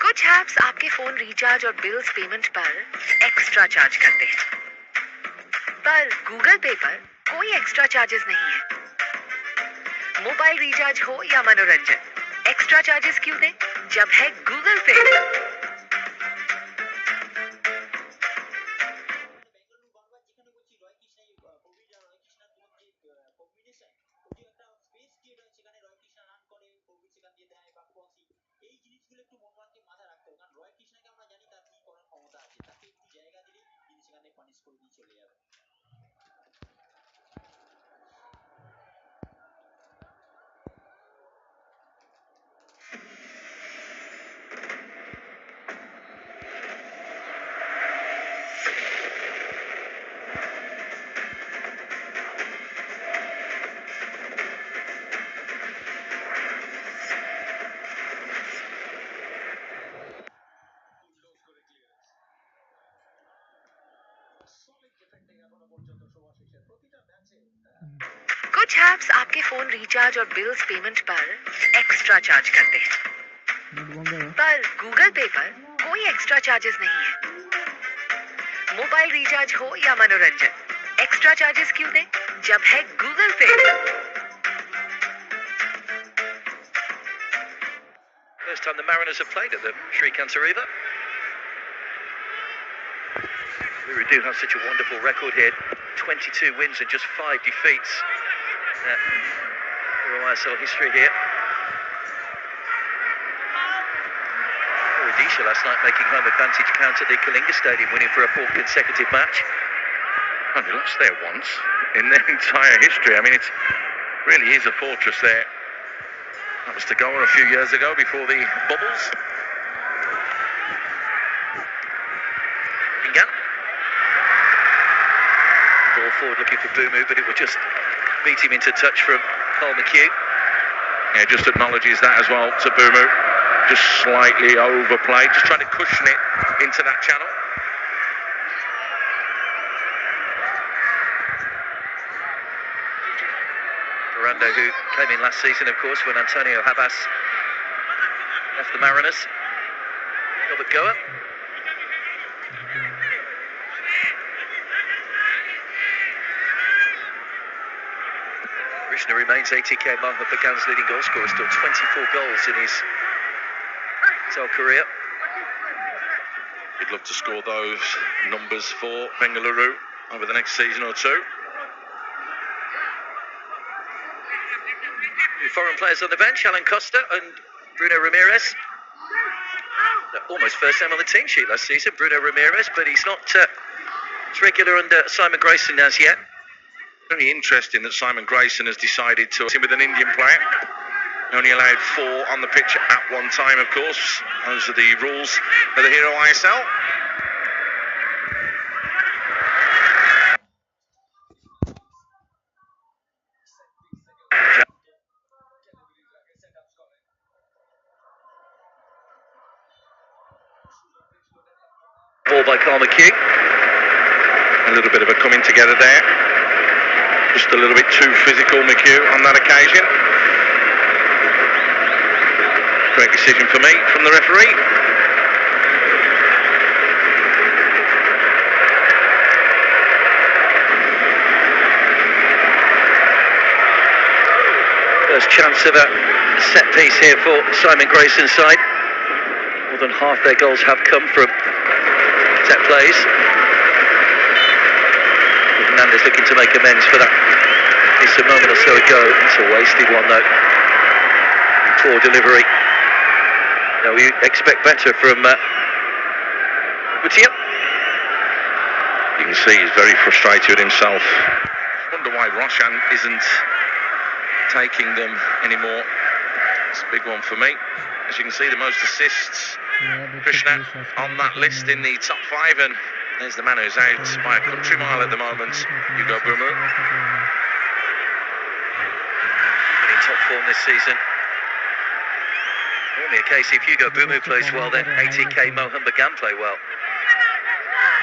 कुछ ऐप्स आपके phone recharge और बिल्स पेमेंट पर एक्स्ट्रा चार्ज करते हैं, पर गूगल पे पर कोई एक्स्ट्रा चार्जेस नहीं है। मोबाइल रिचार्ज हो या मनोरंजन, एक्स्ट्रा चार्जेस क्यों दें जब है गूगल पे। कुछ ऐप्स आपके फोन रिचार्ज और बिल्स पेमेंट पर एक्स्ट्रा चार्ज करते हैं, पर गूगल पे पर कोई एक्स्ट्रा चार्जेस नहीं है। मोबाइल रिचार्ज हो या मनोरंजन, एक्स्ट्रा चार्जेस क्यों दें जब है गूगल पे। First time the Mariners have played at the Shrikant Arena. We do have such a wonderful record here. 22 wins and just 5 defeats. Hero Isl history here. Hero Isl last night making home advantage count at the Kalinga Stadium, winning for a 4th consecutive match. And they lost there once in their entire history. I mean, it really is a fortress there. That was to go on a few years ago before the bubbles. Ball forward looking for Boomu, but it would just beat him into touch from Paul McHugh. Yeah, just acknowledges that as well to Boomu. Just slightly overplayed, just trying to cushion it into that channel. Ferrando, who came in last season, of course, when Antonio Habas left the Mariners. Gilbert Goa. Krishna remains ATK MB's leading goal scorer, still 24 goals in his whole career. He'd love to score those numbers for Bengaluru over the next season or two. New foreign players on the bench, Alan Costa and Bruno Ramirez. Almost first time on the team sheet last season, Bruno Ramirez, but he's not as regular under Simon Grayson as yet. Very interesting that Simon Grayson has decided to team with an Indian player. Only allowed 4 on the pitch at one time, of course. Those are the rules of the Hero Isl. Ball by Paul McHugh. A little bit of a coming together there. Just a little bit too physical, McHugh, on that occasion. Great decision for me from the referee. First chance of a set piece here for Simon Grayson's side. More than half their goals have come from set plays. Fernandez looking to make amends for that. It's a moment or so ago. It's a wasted one though. Poor delivery. No, we expect better from Gutierrez. You can see he's very frustrated with himself. Wonder why Roshan isn't taking them anymore. It's a big one for me. As you can see, the most assists. Krishna on that list in the top 5, and there's the man who's out by a country mile at the moment, Hugo Bumu. In top form this season. Normally a case if Hugo Bumu plays well, then ATK Mohan Bagan play well.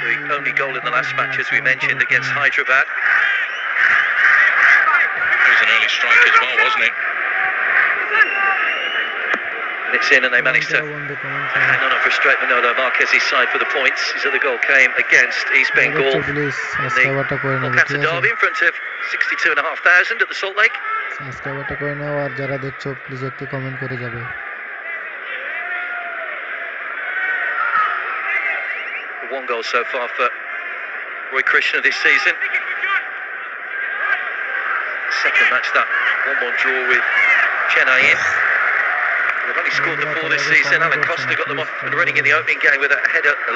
The only goal in the last match, as we mentioned, against Hyderabad. It was an early strike as well, wasn't it? And it's in, and they managed to hang on for straight Manolo Marquez's side for the points. His other goal came against East Bengal in the Kolkata derby in front of 62,500 at the Salt Lake. One goal so far for Roy Krishna this season. Second match, that 1-1 draw with Chennai in. They've only scored the 4 this season. Alan Costa got them off and running in the opening game with a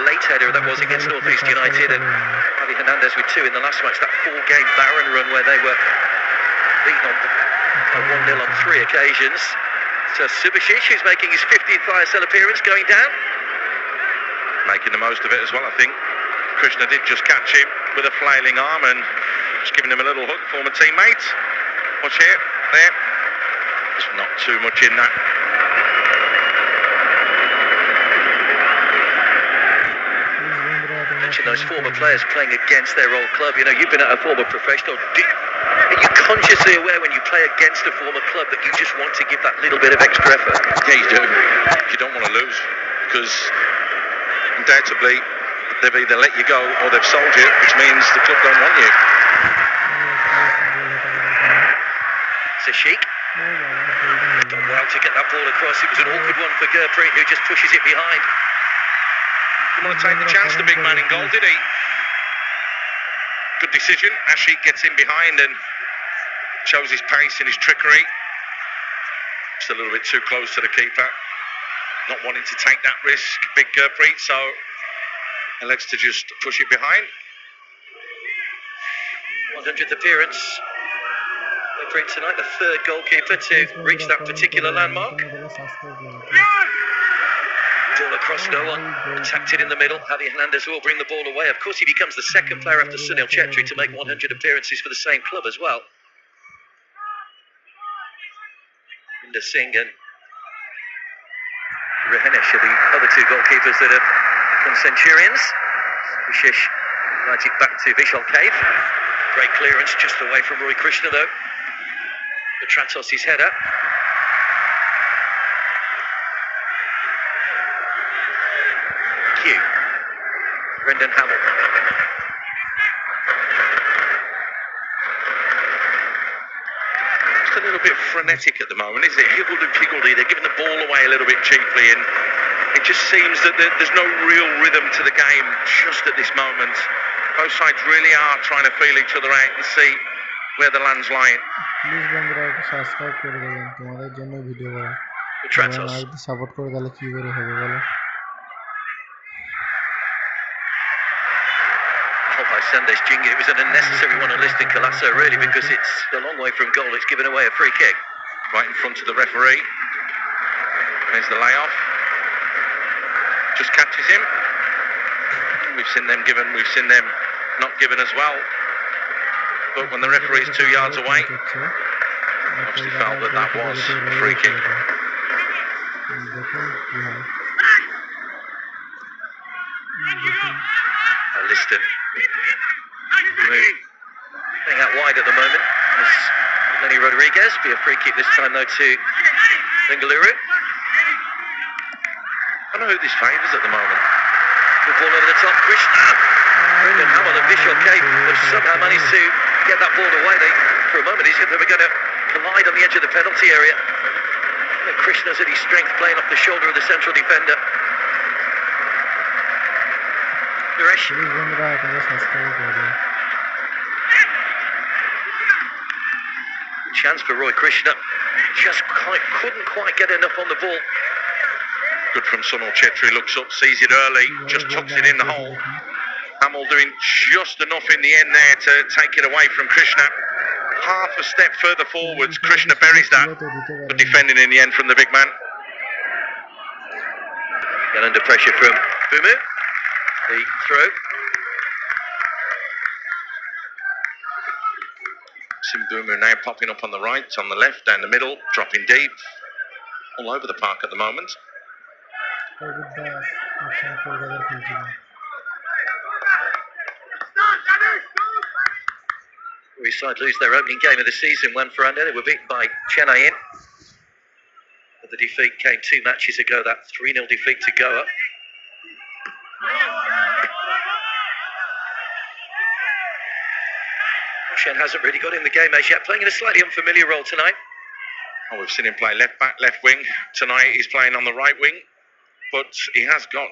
late header that was against North East United, and Javi Hernandez with 2 in the last match. That 4-game barren run where they were beaten on 1-0 on 3 occasions. So Subhasish, who's making his 50th ISL appearance, going down. Making the most of it as well, I think. Krishna did just catch him with a flailing arm and just giving him a little hug, former teammate. Watch here, there. There's not too much in that. Mention those former players playing against their old club. You know, you've been at a former professional. Are you consciously aware when you play against a former club that you just want to give that little bit of extra effort? Yeah, you do. You don't want to lose, because undoubtedly they've either let you go or they've sold you, which means the club don't want you. It's a Sheikh. Done well to get that ball across. It was an awkward one for Gurpreet, who just pushes it behind. Didn't want to take the chance, the big man in goal, did he? Good decision. Ashik gets in behind and shows his pace and his trickery. Just a little bit too close to the keeper. Not wanting to take that risk, big Gurpreet, so elects to just push it behind. 100th appearance. Gurpreet tonight, the 3rd goalkeeper to reach that particular landmark. Ball across no one, attacked it in the middle. Javi Hernandez will bring the ball away. Of course, he becomes the 2nd player after Sunil Chetri to make 100 appearances for the same club as well. Inder Singh and Rahanesh are the other 2 goalkeepers that have become centurions. Vishesh rides it back to Vishal Cave. Great clearance just away from Roy Krishna though. Petratos' header. Q. Brendan Hamill. Just a little bit frenetic at the moment, isn't it? Higgledy-piggledy. They're giving the ball away a little bit cheaply, and it just seems that there's no real rhythm to the game just at this moment. Both sides really are trying to feel each other out and see where the land's lying. Sandesh Jingir. It was an unnecessary one on listing Colasso, really, because it's a long way from goal. It's given away a free kick. Right in front of the referee. There's the layoff. Just catches him. We've seen them given, we've seen them not given as well. But when the referee's 2 yards away, obviously felt that that was a free kick. Liston playing out wide at the moment. Lenny Rodriguez. Be a free kick this time though to Bengaluru. I don't know who this favours at the moment. Good ball over the top. Krishna. Brendan Hamill and Vishal Cave have somehow managed to get that ball away. For a moment, they were going to collide on the edge of the penalty area. And Krishna's at his strength, playing off the shoulder of the central defender. Suresh. Chance for Roy Krishna. Just couldn't quite get enough on the ball. Good from Sunil Chetri, looks up, sees it early, just tucks it in the hole. Hamill doing just enough in the end there to take it away from Krishna. half a step further forwards. Krishna buries that, but defending in the end from the big man. And under pressure from Bumu. The throw. Simbumu now popping up on the right, on the left, down the middle, dropping deep. All over the park at the moment. Hero side lose their opening game of the season, one for under. They were beaten by Chennai. But the defeat came 2 matches ago, that 3-0 defeat to Goa. Roshan hasn't really got in the game as yet, playing in a slightly unfamiliar role tonight. Oh, we've seen him play left back, left wing. Tonight he's playing on the right wing, but he has got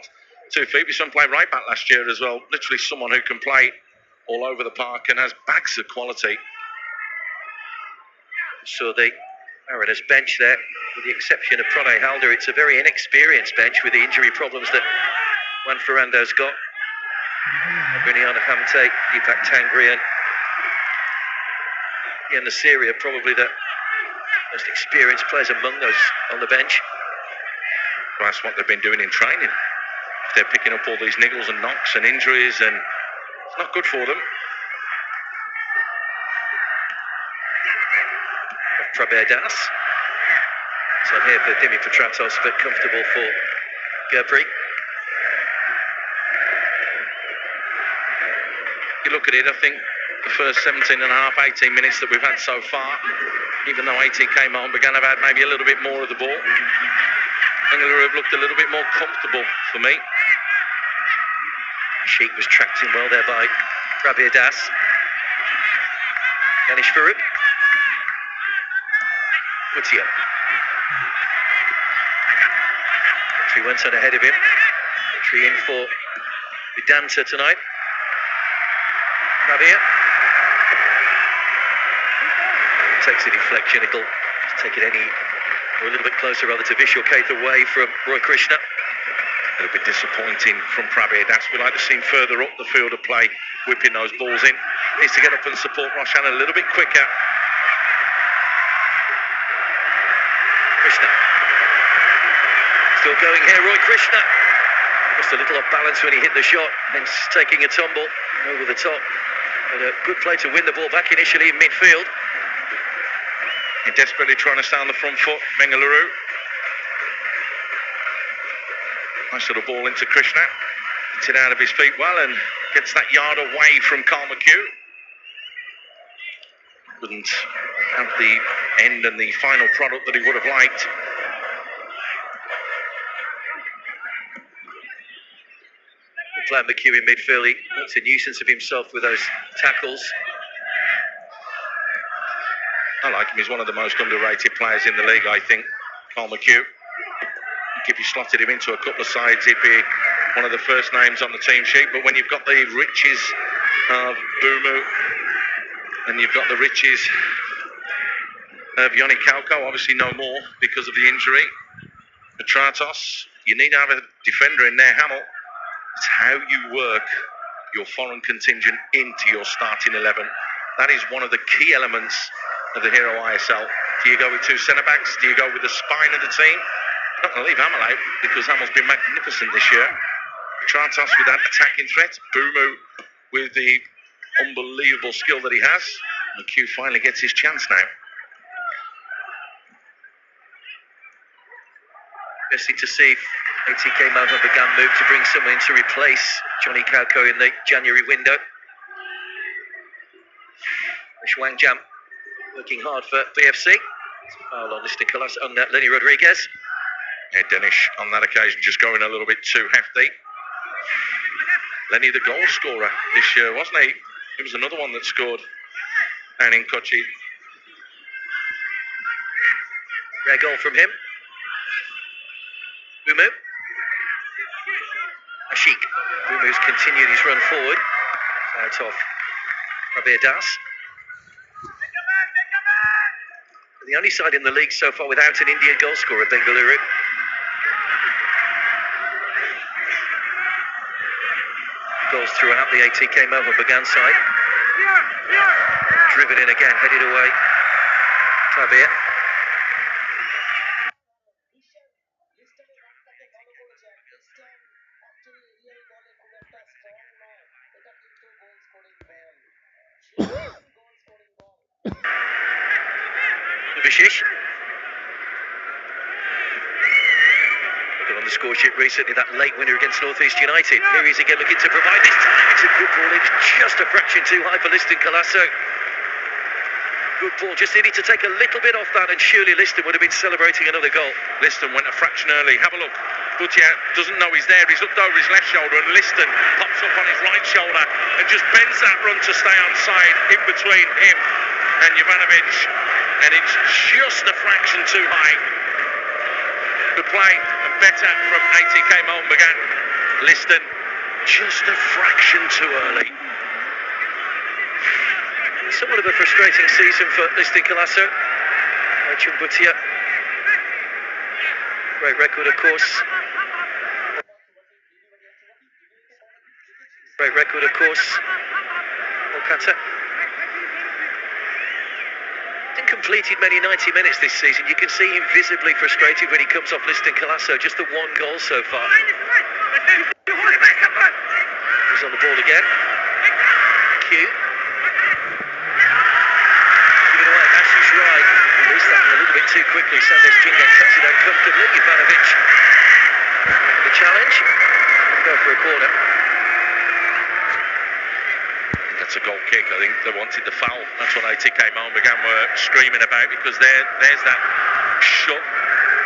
2 feet. We saw him play right back last year as well. Literally someone who can play all over the park and has bags of quality. So the Mariners bench there, with the exception of Pranay Halder, it's a very inexperienced bench with the injury problems that Juan Ferrando's got. Riniana Hamte, Deepak Tangri and Ian Nasiri are probably the most experienced players among those on the bench. Well, that's what they've been doing in training. If they're picking up all these niggles and knocks and injuries, and it's not good for them. Prabir Das. So here for Dimi Petratos, but comfortable for Gabri. You look at it, I think the first 17 and a half, 18 minutes that we've had so far, even though ATK MB began to have maybe a little bit more of the ball, Bengaluru have looked a little bit more comfortable for me. Sheikh was tracked in well there by Prabir Das. Ganesh Farouk. Utia. Petri went on ahead of him. Petri in for Vedanta tonight. Prabir. Takes a deflection. It'll take it or a little bit closer rather to Vishal Kaith away from Roy Krishna. A little bit disappointing from Prabir Das. We like to see him further up the field of play, whipping those balls in. Needs to get up and support Roshan a little bit quicker. Krishna. Still going here, Roy Krishna. Just a little off balance when he hit the shot, hence taking a tumble over the top. But a good play to win the ball back initially in midfield. They're desperately trying to stay on the front foot, Bengaluru. Nice little ball into Krishna. Gets it out of his feet well and gets that yard away from Carl McHugh. Couldn't have the end and the final product that he would have liked. Playing McHugh in midfield, he makes a nuisance of himself with those tackles. I like him. He's one of the most underrated players in the league, I think, Carl McHugh. If you slotted him into a couple of sides, he'd be one of the first names on the team sheet. But when you've got the riches of Bumu and you've got the riches of Yoni Kauko, obviously no more because of the injury, Petratos, you need to have a defender in there, Hamill. It's how you work your foreign contingent into your starting 11. That is one of the key elements of the Hero Isl. Do you go with 2 centre-backs? Do you go with the spine of the team? Not going to leave Hamill out because Hamill's been magnificent this year. Petratos with that attacking threat. Bumu with the unbelievable skill that he has. McHugh finally gets his chance now. Interesting to see if ATK MB began move to bring someone in to replace Johnny Kauko in the January window. Wang Jam working hard for BFC. Foul on Lenny Rodriguez. Yeah, Danish on that occasion just going a little bit too hefty. Lenny the goal scorer this year, wasn't he? He was another one that scored down in Kochi. Rare goal from him. Bumu. Ashik. Bumu's continued his run forward. Out of Prabir Das. The only side in the league so far without an Indian goal scorer, Bengaluru. Goals throughout the ATK MB side. driven in again, headed away. Clavier. Vishish. Got on the score sheet recently, that late winner against North East United. Here he is again looking to provide this time. It's a good ball, it's just a fraction too high for Liston Colasso. Good ball, just needed to take a little bit off that and surely Liston would have been celebrating another goal. Liston went a fraction early. Have a look. Boutia doesn't know he's there. He's looked over his left shoulder and Liston pops up on his right shoulder and just bends that run to stay onside in between him and Jovanovic. And it's just a fraction too high. Good play and better from ATK MB. Liston just a fraction too early. Somewhat of a frustrating season for Liston Colasso. Boutia. Great record, of course. Great record, of course. Okata. Hasn't completed many 90 minutes this season. You can see him visibly frustrated when he comes off Liston Colasso. Just the one goal so far. He's on the ball again. Q. Too quickly, Sanders Jingan cuts it out comfortably. Jovanovic, the challenge, go for a corner. That's a goal kick. I think they wanted the foul. That's what ATK MB were screaming about because there's that shot,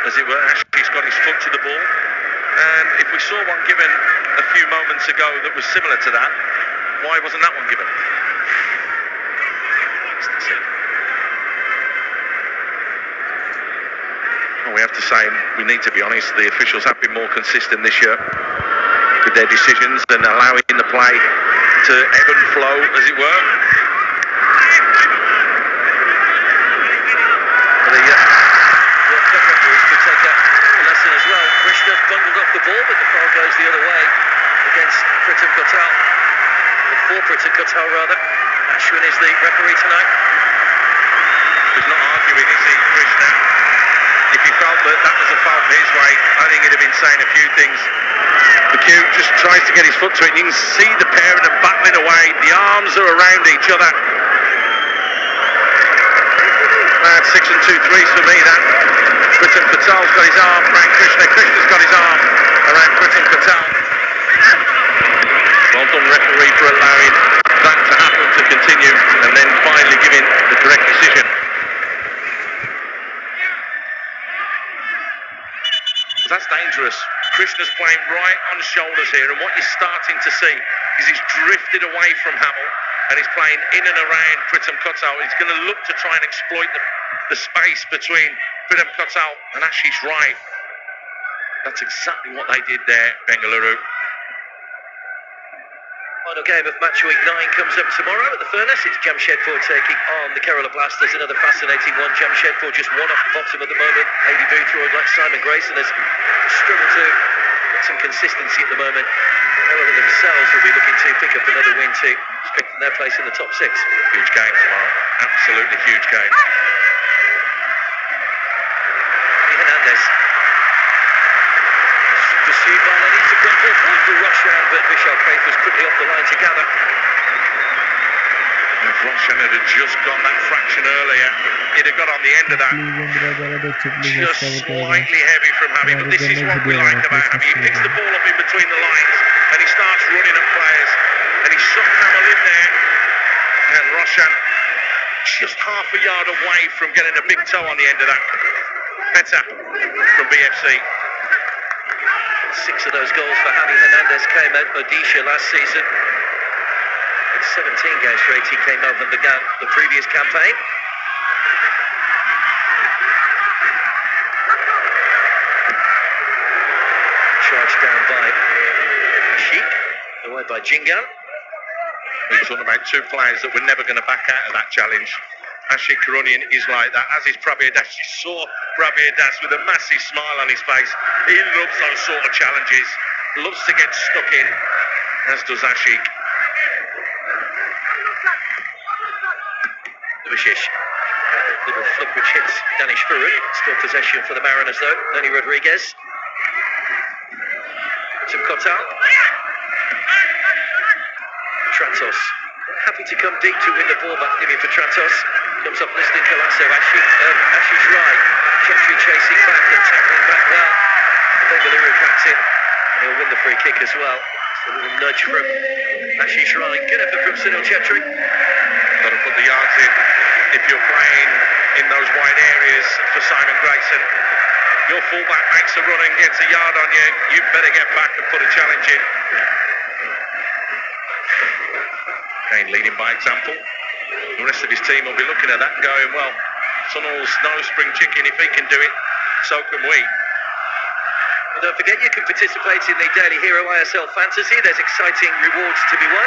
as it were. Ashley's got his foot to the ball, and if we saw one given a few moments ago that was similar to that, why wasn't that one given? We have to say, we need to be honest, the officials have been more consistent this year with their decisions and allowing the play to ebb and flow, as it were. The World Cup referees could take a lesson as well. Krishna bungled off the ball, but the foul goes the other way against Pritam Kotal. For Pritam Kotal, rather. Ashwin is the referee tonight. He's not arguing, is he, Krishna? If he felt that that was a foul his way, I think he'd have been saying a few things. The Q just tries to get his foot to it. You can see the pair of them battling away. The arms are around each other. 6 and 2 threes for me, that. Pritam Kotal's got his arm around Krishna. Krishna's got his arm around Pritam Kotal. Well done, referee, for allowing that to happen, to continue, and then finally giving the correct decision. That's dangerous. Krishna's playing right on shoulders here, and what you're starting to see is he's drifted away from Hamill and he's playing in and around Pritam Kotal. He's going to look to try and exploit the space between Pritam Kotal and Ashish Rai. That's exactly what they did there, Bengaluru. Final game of match week 9 comes up tomorrow at the Furnace. It's Jamshedpur taking on the Kerala Blasters. Another fascinating one. Jamshedpur just one off the bottom at the moment. AB Boothroyd, like Simon Grayson, has struggled to get some consistency at the moment. Kerala themselves will be looking to pick up another win to strengthen their place in the top 6. Huge game tomorrow. Absolutely huge game. Hernandez. Pursued by Lenny to come forward for Roshan, but Vishal Praith was quickly off the line to gather. If Roshan had just gone that fraction earlier, he'd have got on the end of that. Just slightly heavy from Habib, but this is what we like about Habib. He picks the ball up in between the lines and he starts running at players, and he shot Hamill in there, and Roshan just half a yard away from getting a big toe on the end of that. Better from BFC. 6 of those goals for Javi Hernandez came out Odisha last season. In 17 games for ATK MB began the previous campaign. Charged down by Sheik, away by Jingan. We're talking about two players that were never going to back out of that challenge. Ashik Karunian is like that, as is Prabir Das. You saw Prabir Das with a massive smile on his face. He loves those sort of challenges, loves to get stuck in, as does Ashik. Subasic. Little flick which hits Danish Farooq. Still possession for the Mariners though. Lenny Rodriguez. Tim Kotal. Tratos. Happy to come deep to win the ball back. Giving for Tratos. Comes up listening to Lasso. Ashi's right. Chetri chasing back and tackling back well. Bengaluru cracks in. And he'll win the free kick as well. A little nudge from Ashish Rai. Good effort from Sunil Chetri. Got to put the yards in. If you're playing in those wide areas for Simon Grayson, your fullback makes a run and gets a yard on you, you better get back and put a challenge in. Kane leading by example. The rest of his team will be looking at that and going, well, Sunil's no spring chicken. If he can do it, so can we. And don't forget, you can participate in the daily Hero Isl fantasy. There's exciting rewards to be won.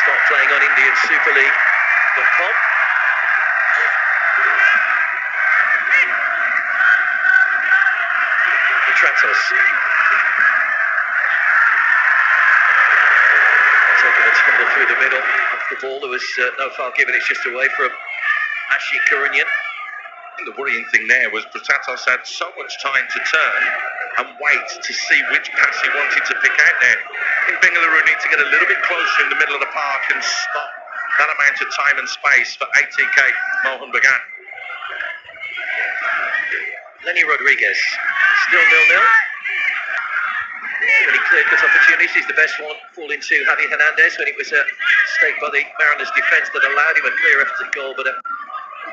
Start playing on IndianSuperLeague.com. Tratos. Taking a tumble through the middle of the ball. There was no foul given. It's just away from Ashi Karunyan. The worrying thing there was Pratatos had so much time to turn and wait to see which pass he wanted to pick out there. I think Bengaluru need to get a little bit closer in the middle of the park and stop that amount of time and space for ATK Mohun Bagan. Lenny Rodriguez, still 0-0. Really clear-cut opportunities. The best one falling to Javi Hernandez when it was a mistake by the Mariners' defence that allowed him a clear effort at goal, but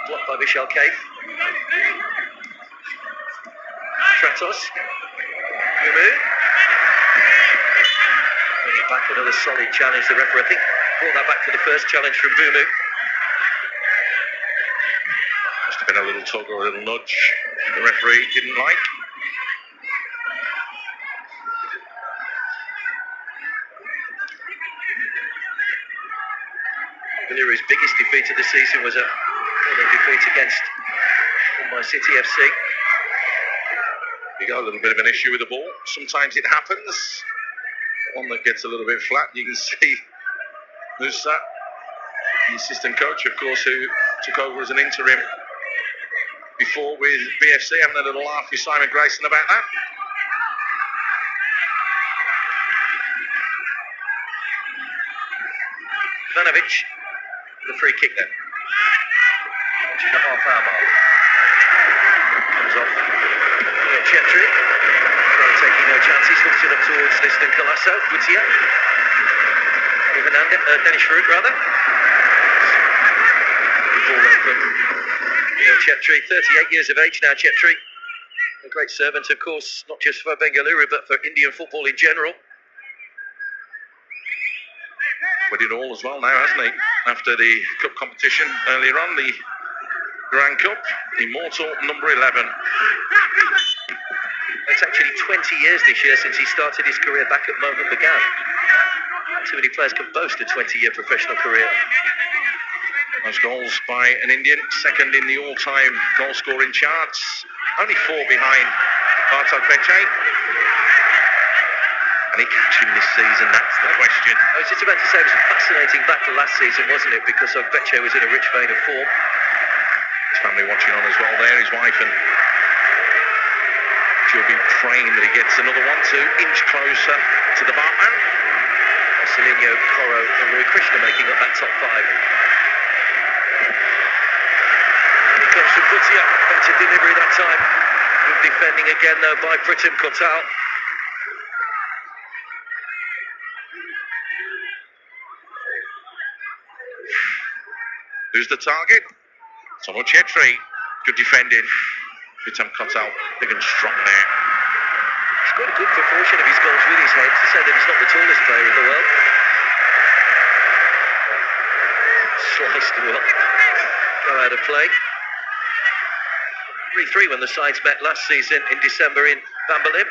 blocked by Vishal Kaif. Tratos. Mumu. Bringing back another solid challenge. The referee, I think, brought that back for the first challenge from Mumu. Must have been a little tug or a little nudge the referee didn't like. Bengaluru's biggest defeat of the season was a defeat against Mumbai City FC. You got a little bit of an issue with the ball. Sometimes it happens. One that gets a little bit flat. You can see who's that? The assistant coach, of course, who took over as an interim before with BFC, having a little laugh with Simon Grayson about that. Ivanovic, the free kick then. Watching the half-hour mark. Comes off. Chetri. Taking no chances. Looks it up towards Liston Colasso. Gutia. Danish Farooq, rather. Ball up from Chetri. 38 years of age now, Chetri. A great servant, of course, not just for Bengaluru, but for Indian football in general. We did all as well now, hasn't he? After the cup competition earlier on, the Grand Cup, immortal number 11. It's actually 20 years this year since he started his career back at Mohun Bagan. Too many players can boast a 20-year professional career. Those goals by an Indian, second in the all-time goal-scoring charts. Only 4 behind Bartok Becce. And he catch him this season, that's the question. I was just about to say it was a fascinating battle last season, wasn't it? Because Becce was in a rich vein of form. His family watching on as well there, his wife, and she'll be praying that he gets another one to inch closer to the Bartman. Marcelinho, Coro and Rui Krishna making up that top 5. Here comes from Gutia. Better delivery that time. Good defending again though by Pritam Kotal. Who's the target? Sunil Chetri. Good defending. Pritam Kotal, big and strong there. He's got a good proportion of his goals with his head, to say that he's not the tallest player in the world. Sliced well. Go out of play. 3-3 when the sides met last season in December in Bambalim.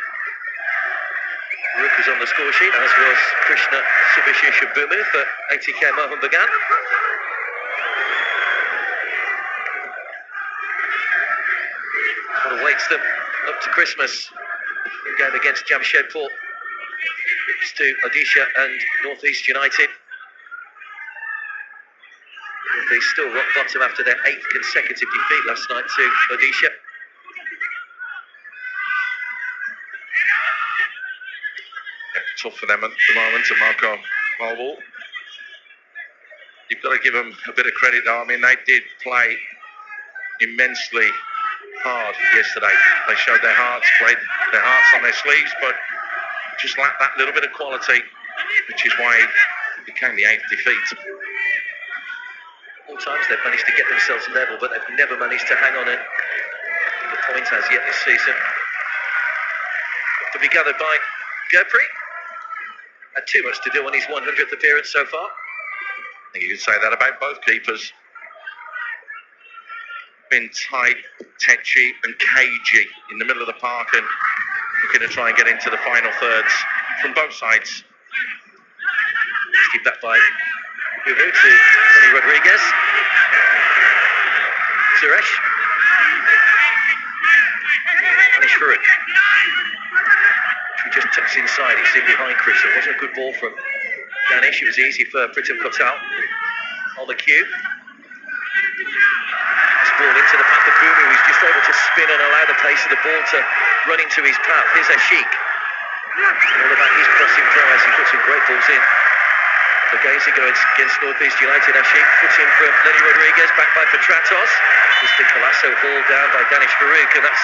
Rook was on the score sheet, as was Krishna Subashishabumu for ATK Mohun Bagan. What awaits them up to Christmas in game against Jamshedpur. It's to Odisha and North East United. North He's still rock bottom after their 8th consecutive defeat last night to Odisha. Tough for them at the moment, to Marco Malball. You've got to give them a bit of credit though. I mean, they did play immensely hard yesterday. They showed their hearts, played their hearts on their sleeves, but just lacked that little bit of quality, which is why it became the 8th defeat. All times they've managed to get themselves level, but they've never managed to hang on it. The point as yet this season. To be gathered by Gurpreet. Had too much to do on his 100th appearance so far. I think you could say that about both keepers. Been tight, tetchy and cagey in the middle of the park and looking to try and get into the final thirds from both sides. Let's keep that by Ubu to Lenny Rodriguez. Suresh. Anish Farooq. He just tucks inside. He's in behind Chris. It wasn't a good ball from Danish. It was easy for Pritam Kotal on the cue. This ball into the path of Bhumi, who's just able to spin and allow the pace of the ball to run into his path. Here's Ashik. All about his crossing prowess. He put some great balls in. Against North East United. Ashik puts in from Lenny Rodriguez, back by Petratos. Mr. Colasso hauled down by Danish Farooq, and that's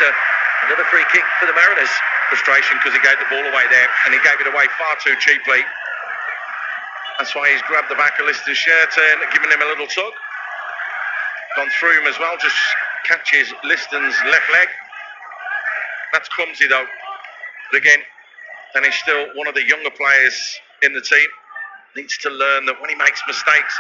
another free kick for the Mariners. Frustration because he gave the ball away there and he gave it away far too cheaply. That's why he's grabbed the back of Liston's shirt and given him a little tug. Gone through him as well, just catches Liston's left leg. That's clumsy though. But again, Danish still one of the younger players in the team. Needs to learn that when he makes mistakes,